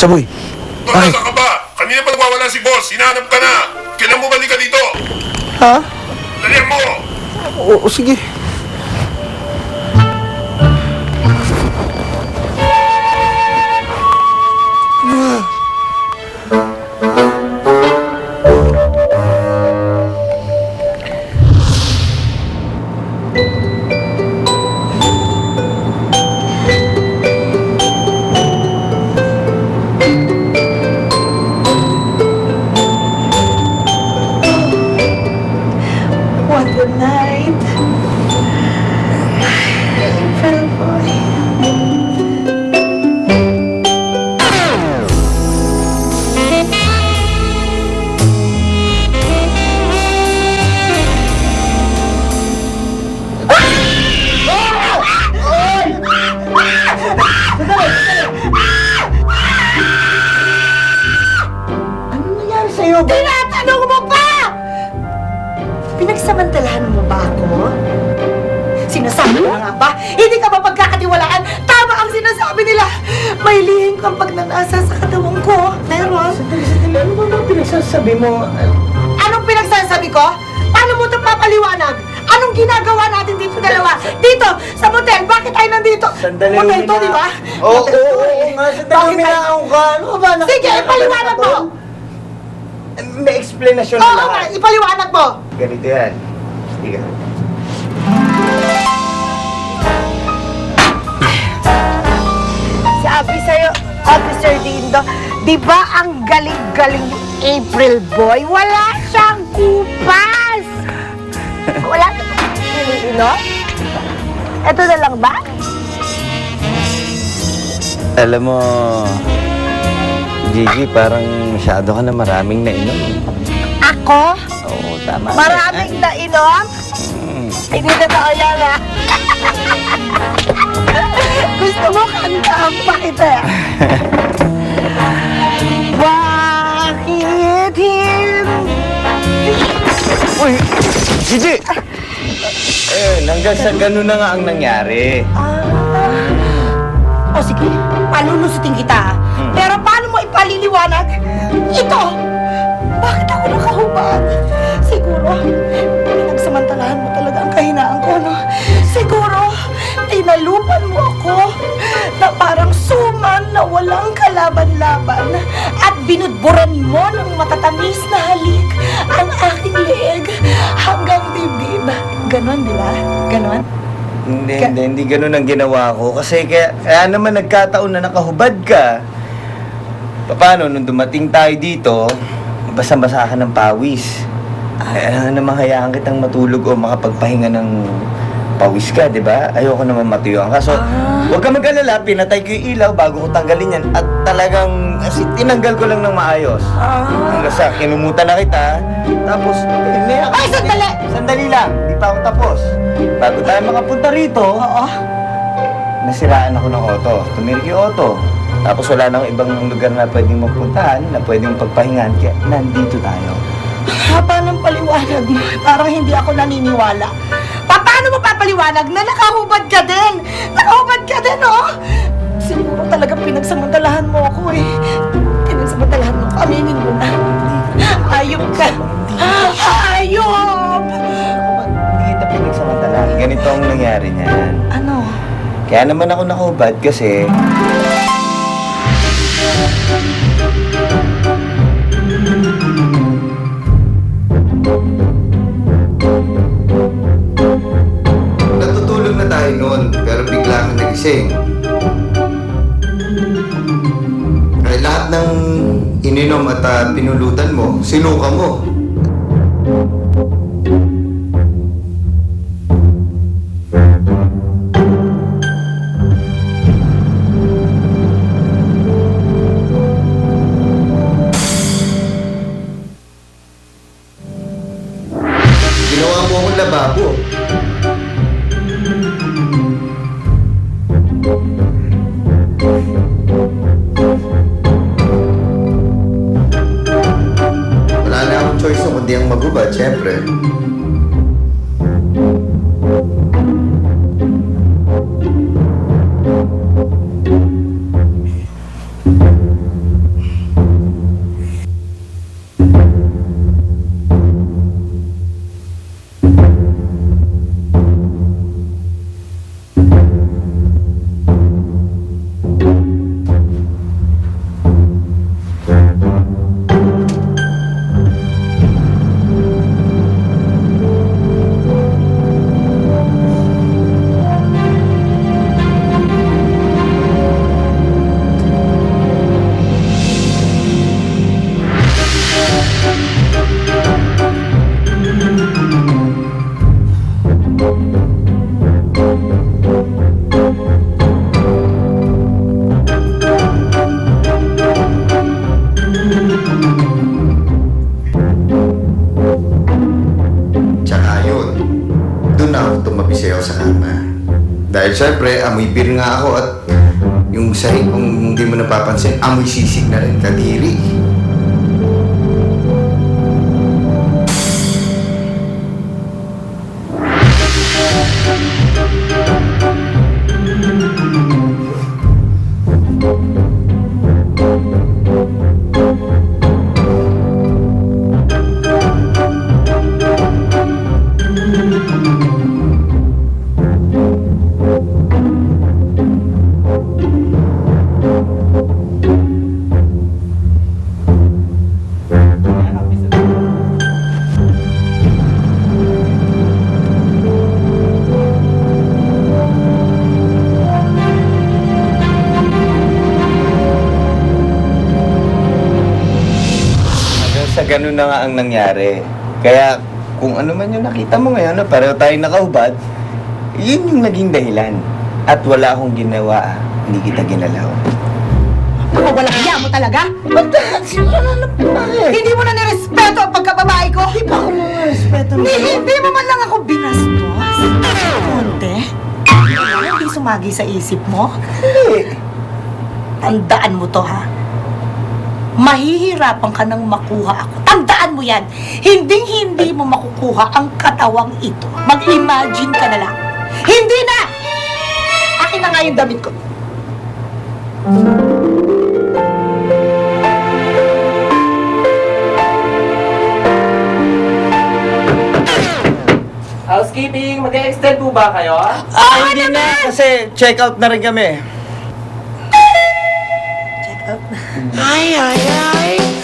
Chaboy, Doon, nasa ka ba? Kanina pa nagwawala si boss. Hinahanap ka na. Kailan mo balik ka dito? ha? Dalihan mo! O sige. What a night. April boy. Ano nangyari sa'yo? Tinatanong mo pa! Pinagsamantalahan mo ba ako? Sinasabi mo na nga ba? Hindi ka ba pagkakatiwalaan? Tama ang sinasabi nila! May lihim kang pagnanasa sa katawan ko. Meron. Sandali, ano ba mga pinagsasabi mo? Anong pinagsasabi ko? Paano mo ito papaliwanag? Anong ginagawa natin dito dalawa? Dito, sa motel. Bakit tayo nandito? Sandali, Motel to, Umina. di ba? Oo, Motel to, oo, eh. nga. Sandali, Bakit uminaon ka. Ano ba? Sige, ipaliwanag mo! May explanation Oo na nga, lahat. ipaliwanag mo! Ganito yan. Sige. Sabi sa'yo, Officer Dindo, di ba ang galing-galing ni April Boy? Wala siyang kupas! Wala siyang no? Ito na lang ba? Alam mo, Gigi, parang masyado ka na maraming nainom. Ako? Oo, tama. Maraming nainom? Hindi totoo yan, ha? Gusto mo kantaan pa kita? Bakit hindi? Uy, Gigi! Hanggang sa ganun na nga ang nangyari. O sige, palulusutin kita. Pero paano mo ipaliliwanag? Ito! Bakit ako nakahubad? Siguro, pinagsamantalahan mo talaga ang kahinaan ko, no? Siguro, tinalupan mo ako na parang suman na walang kalaban-laban at binudburan mo ng matatamis na halik ang aking leeg hanggang dibdib. Ganon, di ba? Ganon? Hindi ganun ang ginawa ko. Kasi kaya naman nagkataon na nakahubad ka. Paano, nung dumating tayo dito, basa-basa ka ng pawis. Kaya naman hayaan kitang matulog o makapagpahinga ng pawis ka, di ba? Ayoko naman matuyuan ka. So, huwag ka mag-alala, pinatay ko yung ilaw bago ko tanggalin yan. At talagang, tinanggal ko lang ng maayos. Hanggang sa kinumutan na kita. Tapos, Ay, sandali! Sandali lang, di pa ako tapos. Bago tayo makapunta rito, Oo. nasiraan ako ng auto. Tumirik yung auto. Tapos wala nang ibang lugar na pwedeng mapuntahan, na pwedeng pagpahingahan. Kaya nandito tayo. Haba ng paliwanag mo. Parang hindi ako naniniwala. Paano mo papaliwanag na nakahubad ka din? Nakahubad ka din, oh! Siguro talaga pinagsamantalahan mo ako, eh. Pinagsamantalahan mo. Aminin mo na. Ayop ka. Ayop! Hindi kita pinagsamantalahan. Ganito ang nangyari niyan. Ano? Kaya naman ako nakahubad kasi... Natutulog na tayo noon, pero bigla kang nagising. Ay lahat ng ininom at pinulutan mo, sinuka mo. Ginawa mo akong lababo. Wala na akong choice no, kundi ang magubad, syempre. sa'yo sa kama. Dahil syempre, amoy beer nga ako at yung sahig kung hindi mo napapansin, amoy sisig na rin, kadiri. Sa ganun na nga ang nangyari. Kaya kung ano man yung nakita mo ngayon na pareho tayong nakahubad, yun yung naging dahilan. At wala akong ginawa, hindi kita ginalaw. Ako walang hiya mo talaga? Hindi mo na nirespeto ang pagkababae ko? Hindi pa ako respeto. Hindi mo man lang ako binastos. Konti? Hindi sumagi sa isip mo? Hindi. Tandaan mo to, ha? Mahihirapan ka nang makuha ako. Tandaan mo yan. Hindi mo makukuha ang katawang ito. Mag-imagine ka na lang. Hindi na! Akin na nga yung damit ko. Housekeeping, mag-extend po ba kayo? Hindi na, kasi check out na rin kami. Check out na. Ay, ay, ay.